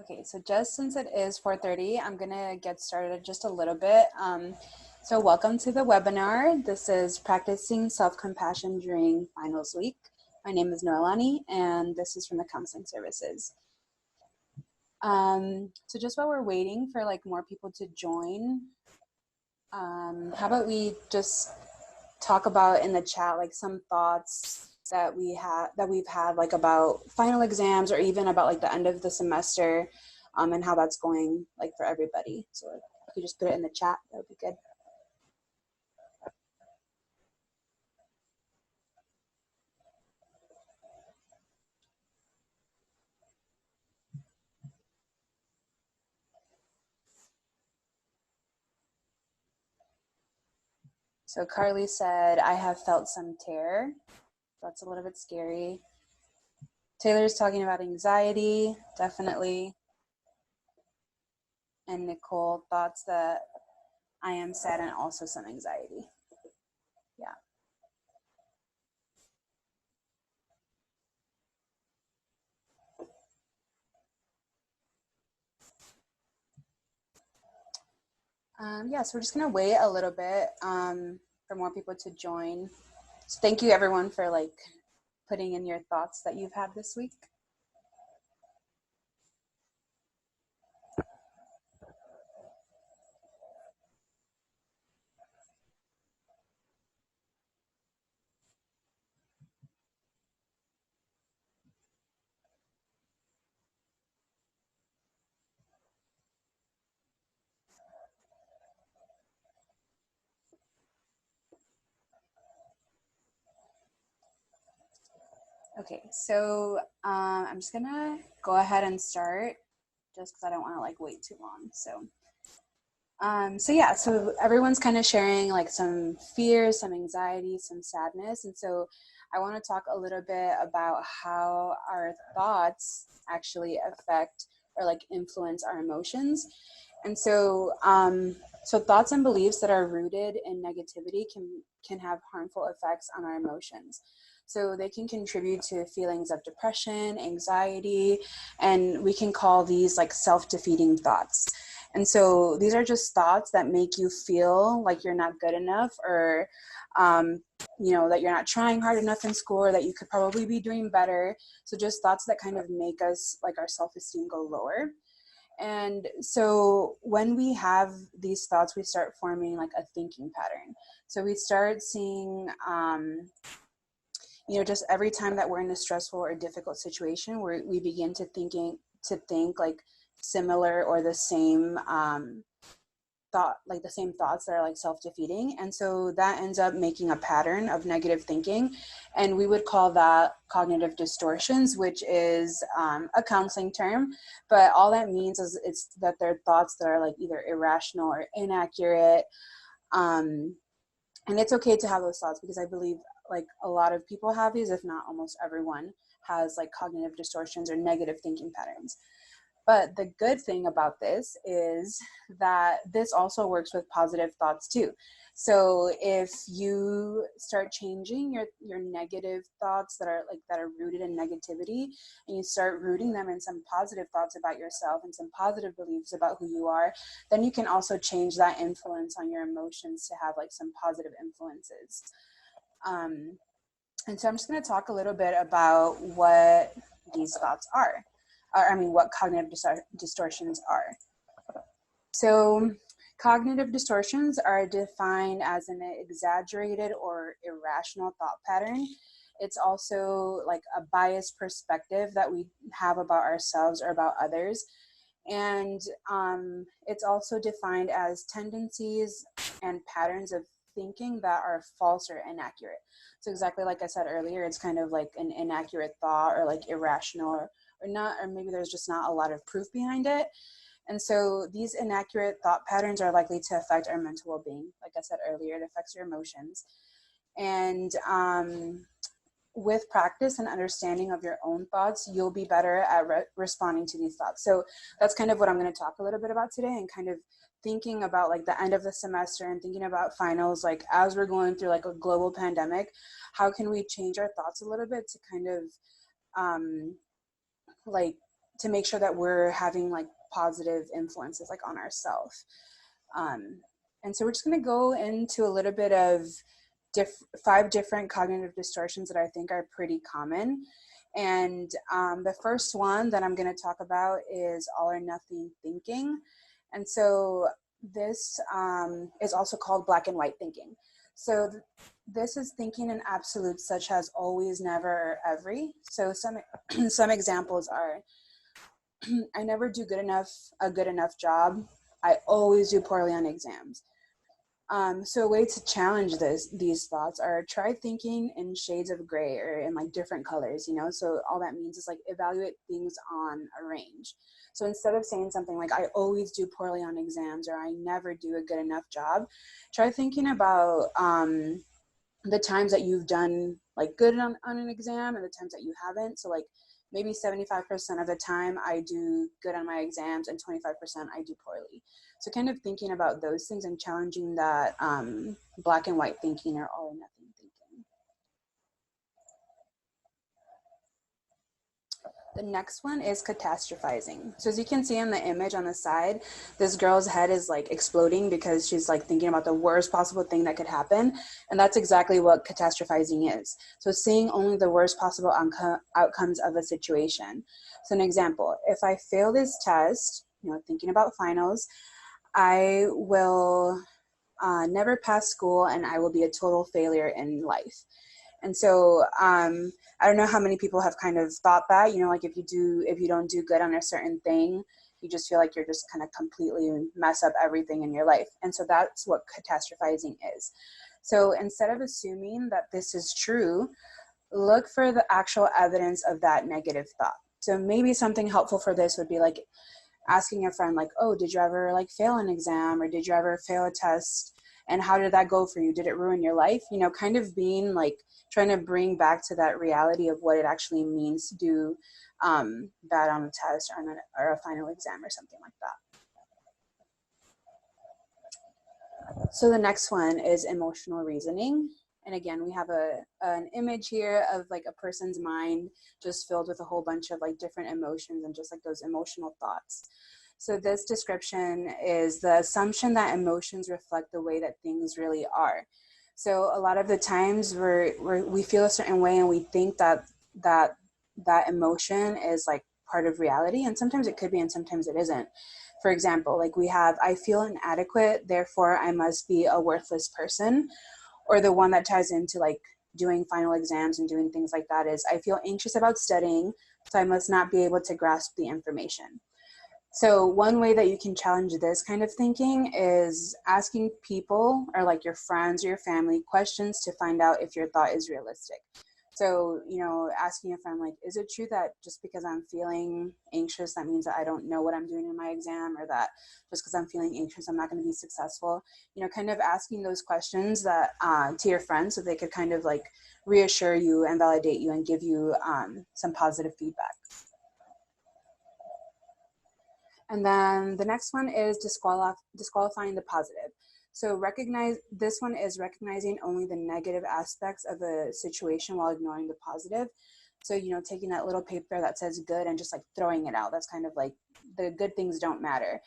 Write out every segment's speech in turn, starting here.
Okay, so just since it is 4:30, I'm gonna get started just a little bit. So welcome to the webinar. This is Practicing Self-Compassion During Finals Week. My name is Noelani, and this is from the Counseling Services. So just while we're waiting for like more people to join, how about we just talk about in the chat like some thoughts that we've had like about final exams or even about like the end of the semester, and how that's going like for everybody. So if you could just put it in the chat, that would be good. So Carly said, I have felt some terror. That's a little bit scary. Taylor's talking about anxiety, definitely. And Nicole, thoughts that I am sad and also some anxiety. Yeah. Yeah, so we're just gonna wait a little bit for more people to join. So thank you everyone for like putting in your thoughts that you've had this week. Okay, so I'm just gonna go ahead and start just because I don't want to like wait too long. So yeah, so everyone's kind of sharing like some fears, some anxiety, some sadness. And so I want to talk a little bit about how our thoughts actually affect or like influence our emotions. And so thoughts and beliefs that are rooted in negativity can have harmful effects on our emotions. So they can contribute to feelings of depression, anxiety, and we can call these like self-defeating thoughts. And so these are just thoughts that make you feel like you're not good enough, or that you're not trying hard enough in school, or that you could probably be doing better. So just thoughts that kind of make us like our self-esteem go lower. And so when we have these thoughts, we start forming like a thinking pattern. So we start seeing, just every time that we're in a stressful or difficult situation, we begin to think like similar or the same the same thoughts that are like self-defeating. And so that ends up making a pattern of negative thinking. And we would call that cognitive distortions, which is a counseling term. But all that means is it's that they're thoughts that are like either irrational or inaccurate. And it's okay to have those thoughts, because I believe like a lot of people have these, if not almost everyone has like cognitive distortions or negative thinking patterns. But the good thing about this is that this also works with positive thoughts too. So if you start changing your negative thoughts that are rooted in negativity, and you start rooting them in some positive thoughts about yourself and some positive beliefs about who you are, then you can also change that influence on your emotions to have like some positive influences. And so I'm just going to talk a little bit about what these thoughts are. What cognitive distortions are. So cognitive distortions are defined as an exaggerated or irrational thought pattern. It's also like a biased perspective that we have about ourselves or about others. And it's also defined as tendencies and patterns of thinking that are false or inaccurate. So exactly like I said earlier, it's kind of like an inaccurate thought, or like irrational, or not, or maybe there's just not a lot of proof behind it. And so these inaccurate thought patterns are likely to affect our mental well-being. Like I said earlier, it affects your emotions. And with practice and understanding of your own thoughts, you'll be better at responding to these thoughts. So that's kind of what I'm going to talk a little bit about today, and kind of thinking about like the end of the semester and thinking about finals, like as we're going through like a global pandemic, how can we change our thoughts a little bit to kind of to make sure that we're having like positive influences like on ourselves. And so we're just going to go into a little bit of 5 different cognitive distortions that I think are pretty common. And the first one that I'm going to talk about is all or nothing thinking. And so this is also called black and white thinking. So this is thinking in absolutes such as always, never, or every. So some examples are, I never do a good enough job. I always do poorly on exams. So a way to challenge these thoughts are try thinking in shades of gray or in like different colors, you know? So all that means is like evaluate things on a range. So instead of saying something like, I always do poorly on exams or I never do a good enough job, try thinking about the times that you've done like good on an exam and the times that you haven't. So like maybe 75% of the time I do good on my exams and 25% I do poorly. So kind of thinking about those things and challenging that black and white thinking or all or nothing thinking. The next one is catastrophizing. So as you can see in the image on the side, this girl's head is like exploding because she's like thinking about the worst possible thing that could happen. And that's exactly what catastrophizing is. So seeing only the worst possible outcomes of a situation. So an example, if I fail this test, you know, thinking about finals, I will never pass school and I will be a total failure in life. And so I don't know how many people have kind of thought that, you know, like if you don't do good on a certain thing, you just feel like you're just kind of completely mess up everything in your life. And so that's what catastrophizing is. So instead of assuming that this is true, look for the actual evidence of that negative thought. So maybe something helpful for this would be like asking a friend like, oh, did you ever like fail an exam or did you ever fail a test? And how did that go for you? Did it ruin your life? You know, kind of being like trying to bring back to that reality of what it actually means to do bad on a test or a final exam or something like that. So the next one is emotional reasoning. And again, we have an image here of like a person's mind just filled with a whole bunch of like different emotions and just like those emotional thoughts. So this description is the assumption that emotions reflect the way that things really are. So a lot of the times we feel a certain way and we think that emotion is like part of reality, and sometimes it could be and sometimes it isn't. For example, like we have, I feel inadequate, therefore I must be a worthless person. Or the one that ties into like doing final exams and doing things like that is, I feel anxious about studying, so I must not be able to grasp the information. So one way that you can challenge this kind of thinking is asking people or like your friends or your family questions to find out if your thought is realistic. So, you know, asking a friend like, is it true that just because I'm feeling anxious, that means that I don't know what I'm doing in my exam, or that just because I'm feeling anxious, I'm not going to be successful? You know, kind of asking those questions that to your friends so they could kind of like reassure you and validate you and give you some positive feedback. And then the next one is disqualifying the positive. So this one is recognizing only the negative aspects of a situation while ignoring the positive. So, you know, taking that little paper that says good and just like throwing it out. That's kind of like the good things don't matter.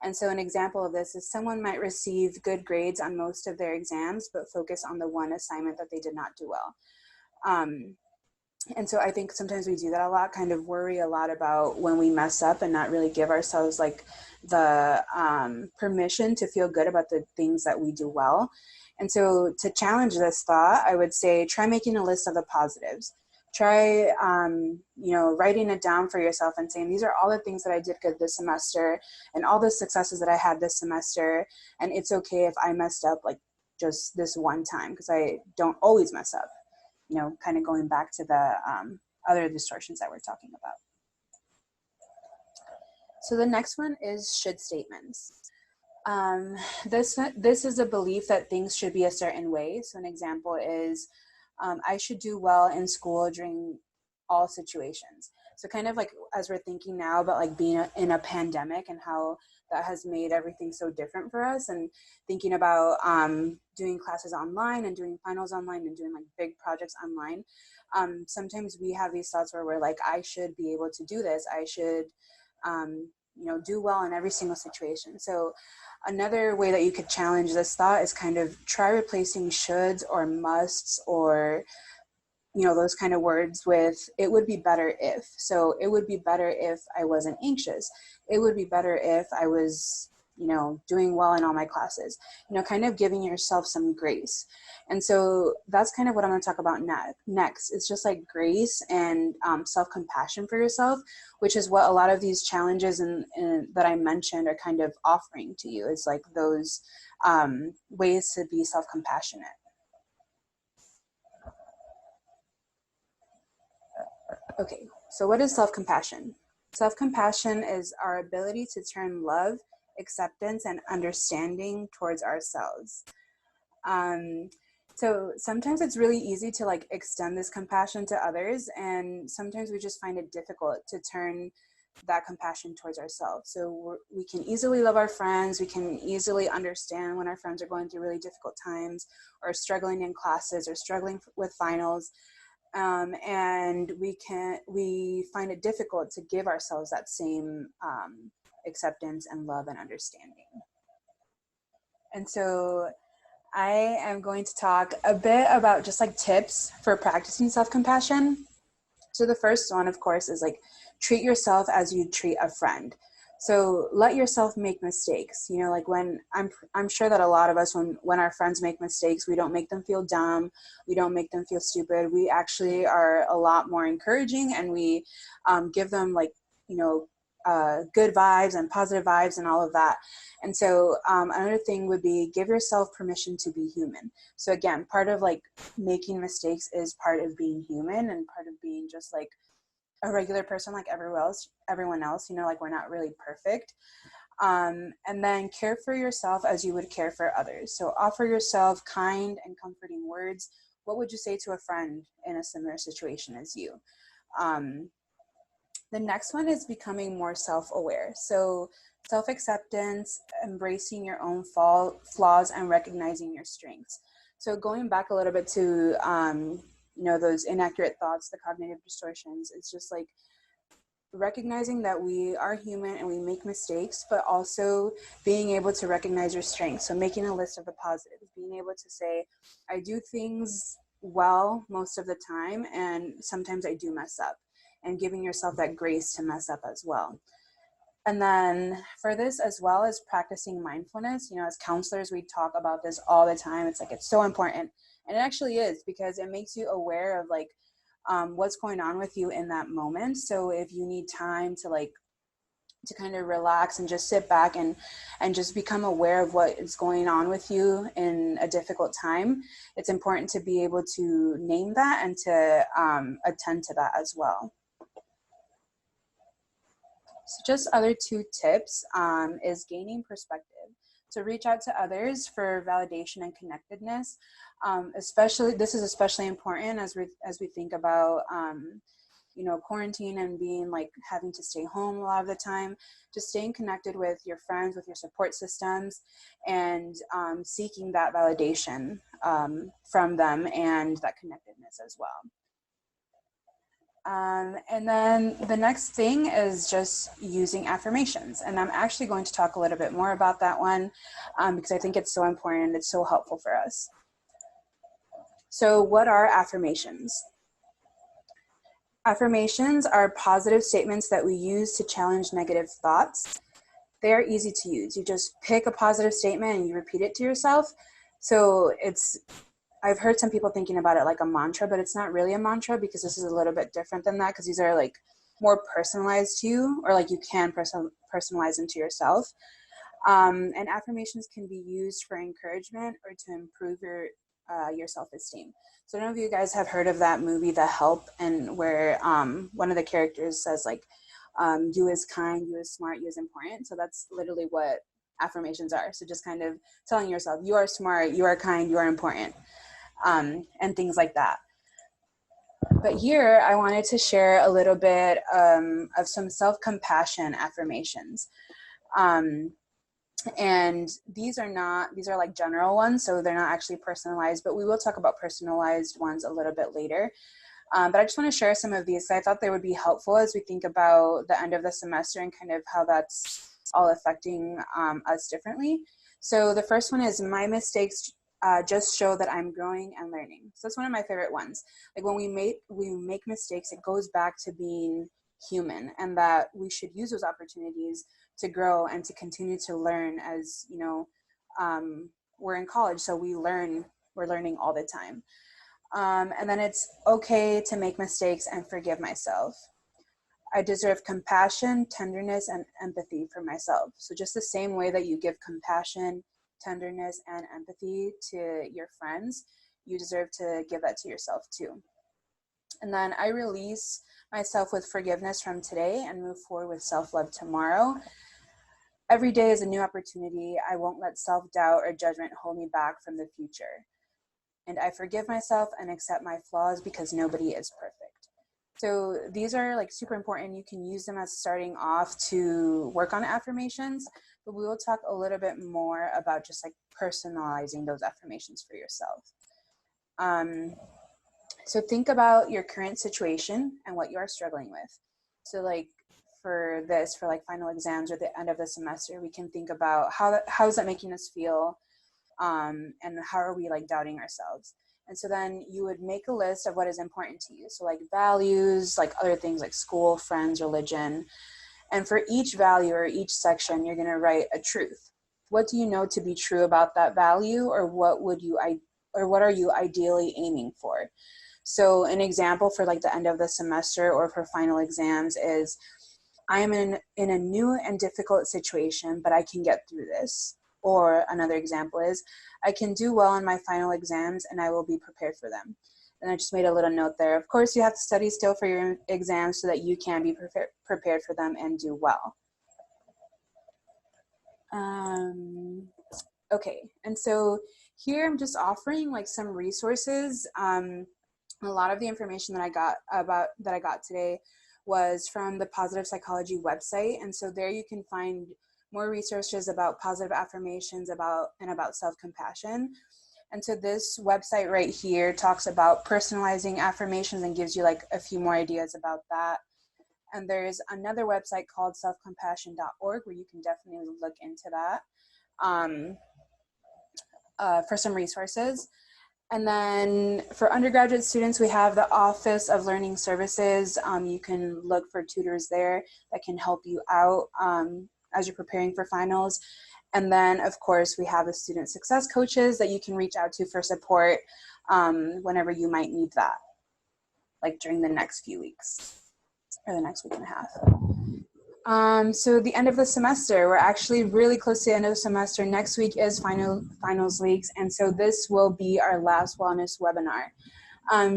And so an example of this is someone might receive good grades on most of their exams, but focus on the one assignment that they did not do well. And so I think sometimes we do that a lot, kind of worry a lot about when we mess up and not really give ourselves like the permission to feel good about the things that we do well. And so to challenge this thought, I would say try making a list of the positives. Try, you know, writing it down for yourself and saying, these are all the things that I did good this semester and all the successes that I had this semester. And it's okay if I messed up like just this one time, because I don't always mess up. You know, kind of going back to the other distortions that we're talking about. So the next one is should statements. This is a belief that things should be a certain way. So an example is, I should do well in school during all situations. So kind of like as we're thinking now about like being in a pandemic and how that has made everything so different for us, and thinking about doing classes online and doing finals online and doing like big projects online. Sometimes we have these thoughts where we're like, I should be able to do this. I should, do well in every single situation. So another way that you could challenge this thought is kind of try replacing shoulds or musts or those kind of words with it would be better if. So it would be better if I wasn't anxious. It would be better if I was doing well in all my classes, kind of giving yourself some grace. And so that's kind of what I'm going to talk about next. It's just like grace and self-compassion for yourself, which is what a lot of these challenges that I mentioned are kind of offering to you. It's like those ways to be self-compassionate. Okay, so what is self-compassion? Self-compassion is our ability to turn love, acceptance, and understanding towards ourselves. So sometimes it's really easy to like extend this compassion to others, and sometimes we just find it difficult to turn that compassion towards ourselves. So we can easily love our friends. We can easily understand when our friends are going through really difficult times or struggling in classes or struggling with finals. And we find it difficult to give ourselves that same acceptance and love and understanding. And so I am going to talk a bit about just like tips for practicing self-compassion. So the first one, of course, is like treat yourself as you treat a friend. So let yourself make mistakes. Like when I'm sure that a lot of us, when our friends make mistakes, we don't make them feel dumb. We don't make them feel stupid. We actually are a lot more encouraging, and we give them like, good vibes and positive vibes and all of that. And so another thing would be give yourself permission to be human. So again, part of like making mistakes is part of being human and part of being just like a regular person like everyone else, like we're not really perfect. And then care for yourself as you would care for others. So offer yourself kind and comforting words. What would you say to a friend in a similar situation as you? The next one is becoming more self-aware. So self-acceptance, embracing your own flaws, and recognizing your strengths. So going back a little bit to, those inaccurate thoughts, the cognitive distortions, it's just like recognizing that we are human and we make mistakes, but also being able to recognize your strengths. So making a list of the positives, being able to say, I do things well most of the time, and sometimes I do mess up, and giving yourself that grace to mess up as well. And then for this, as well as practicing mindfulness, as counselors, we talk about this all the time. It's like, it's so important. And it actually is, because it makes you aware of like what's going on with you in that moment. So if you need time to kind of relax and just sit back and just become aware of what is going on with you in a difficult time, it's important to be able to name that and to attend to that as well. So just other two tips is gaining perspective. So reach out to others for validation and connectedness. This is especially important as we think about quarantine and being like having to stay home a lot of the time. Just staying connected with your friends, with your support systems, and seeking that validation from them and that connectedness as well. And then the next thing is just using affirmations. And I'm actually going to talk a little bit more about that one because I think it's so important and it's so helpful for us. So what are affirmations? Affirmations are positive statements that we use to challenge negative thoughts. They are easy to use. You just pick a positive statement and you repeat it to yourself. So I've heard some people thinking about it like a mantra, but it's not really a mantra, because this is a little bit different than that, because these are like more personalized to you, or like you can personalize them to yourself. And affirmations can be used for encouragement or to improve your self-esteem. So I don't know if you guys have heard of that movie, The Help, and where one of the characters says like, you is kind, you is smart, you is important. So that's literally what affirmations are. So just kind of telling yourself, you are smart, you are kind, you are important. And things like that. But here I wanted to share a little bit of some self-compassion affirmations. And these are like general ones, so they're not actually personalized, but we will talk about personalized ones a little bit later. But I just want to share some of these. I thought they would be helpful as we think about the end of the semester and kind of how that's all affecting us differently. So the first one is, my mistakes just show that I'm growing and learning. So that's one of my favorite ones. Like when we make mistakes, it goes back to being human, and that we should use those opportunities to grow and to continue to learn. As you know, we're in college, so we're learning all the time. And then it's okay to make mistakes and forgive myself. I deserve compassion, tenderness, and empathy for myself. So just the same way that you give compassion, tenderness, and empathy to your friends, you deserve to give that to yourself too. And then I release myself with forgiveness from today and move forward with self-love tomorrow. Every day is a new opportunity. I won't let self-doubt or judgment hold me back from the future. And I forgive myself and accept my flaws because nobody is perfect. So these are like super important. You can use them as starting off to work on affirmations, but we will talk a little bit more about just like personalizing those affirmations for yourself. So think about your current situation and what you are struggling with. So like for like final exams or the end of the semester, we can think about how is that making us feel, and how are we like doubting ourselves. And so then you would make a list of what is important to you. So like values, like other things like school, friends, religion. And for each value or each section, you're going to write a truth. What do you know to be true about that value, or what are you ideally aiming for? So an example for like the end of the semester or for final exams is, I am in a new and difficult situation, but I can get through this. Or another example is, I can do well in my final exams and I will be prepared for them. And I just made a little note there. Of course, you have to study still for your exams so that you can be prepared for them and do well. Okay, and so here I'm just offering like some resources. A lot of the information that I got today was from the Positive Psychology website, and so there you can find more resources about positive affirmations about self-compassion. And so this website right here talks about personalizing affirmations and gives you like a few more ideas about that. And there's another website called selfcompassion.org where you can definitely look into that for some resources. And then for undergraduate students, we have the Office of Learning Services. You can look for tutors there that can help you out as you're preparing for finals. And then, of course, we have the student success coaches that you can reach out to for support whenever you might need that, like during the next few weeks or the next week and a half. So the end of the semester, we're actually really close to the end of the semester. Next week is finals weeks, and so this will be our last wellness webinar.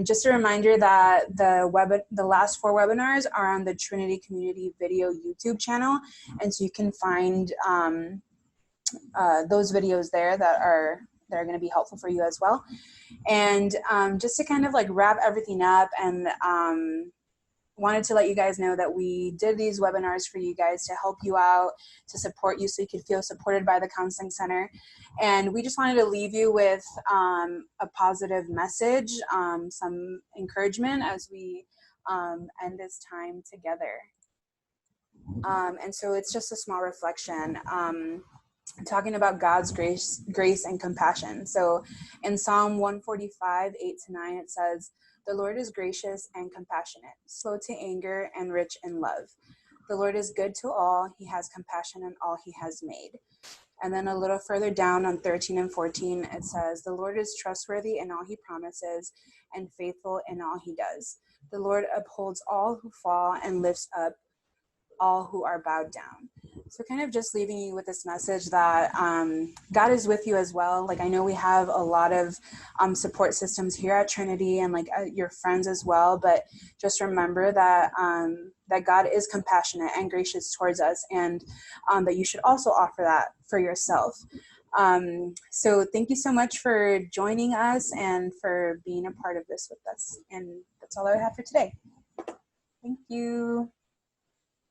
Just a reminder that the last 4 webinars are on the Trinity Community Video YouTube channel, and so you can find those videos there that are going to be helpful for you as well. And just to kind of like wrap everything up, and wanted to let you guys know that we did these webinars for you guys to help you out, to support you so you could feel supported by the Counseling Center. And we just wanted to leave you with a positive message, some encouragement as we end this time together. And so it's just a small reflection. Talking about God's grace and compassion. So in Psalm 145, 8-9, it says, "The Lord is gracious and compassionate, slow to anger and rich in love. The Lord is good to all. He has compassion on all he has made." And then a little further down on 13 and 14, it says, "The Lord is trustworthy in all he promises and faithful in all he does. The Lord upholds all who fall and lifts up all who are bowed down." So kind of just leaving you with this message that God is with you as well. Like, I know we have a lot of support systems here at Trinity and like your friends as well, but just remember that that God is compassionate and gracious towards us, and that you should also offer that for yourself. So thank you so much for joining us and for being a part of this with us. And that's all I have for today. Thank you.